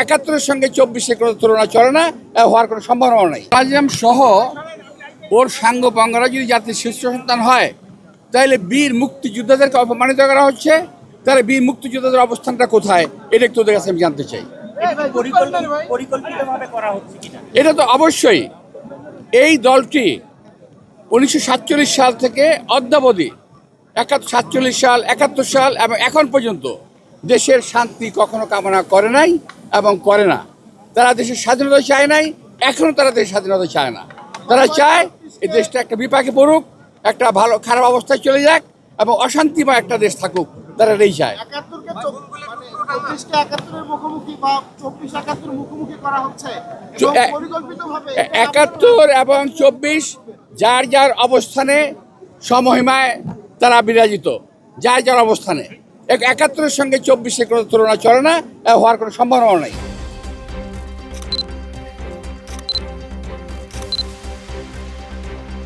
একাত্তরের সঙ্গে 24-এর কোনো তুলনা চলে না, হওয়ার কোনো সম্ভাবনা নেই। নাজিম সহ ওর সাঙ্গ পাঙ্গরা যদি জাতির শীর্ষ সন্তান হয়, তাহলে বীর মুক্তিযোদ্ধাদেরকে অপমানিত করা হচ্ছে। তাহলে বীর মুক্তিযোদ্ধাদের অবস্থানটা কোথায়, এটা একটু ওদের কাছে আমি জানতে চাই। এটা তো অবশ্যই এই দলটি 1947 সাল থেকে অদ্যাবধি 47 সাল, 71 সাল এবং এখন পর্যন্ত দেশের শান্তি কখনো কামনা করে নাই এবং করে না। তারা দেশের স্বাধীনতা চায় নাই, এখনো তারা দেশের স্বাধীনতা চায় না। তারা চায় এই দেশটা একটা বিপাকে পড়ুক, একটা ভালো খারাপ অবস্থায় চলে যাক এবং অশান্তিময় একটা দেশ থাকুক, তারা এটাই চায়। 71 এবং 24 যার যার অবস্থানে সমহিমায় তারা বিরাজিত, যার যার অবস্থানে। 71-এর সঙ্গে 24-এর কোনো তুলনা চলে না, হওয়ার কোনো সম্ভাবনা নেই।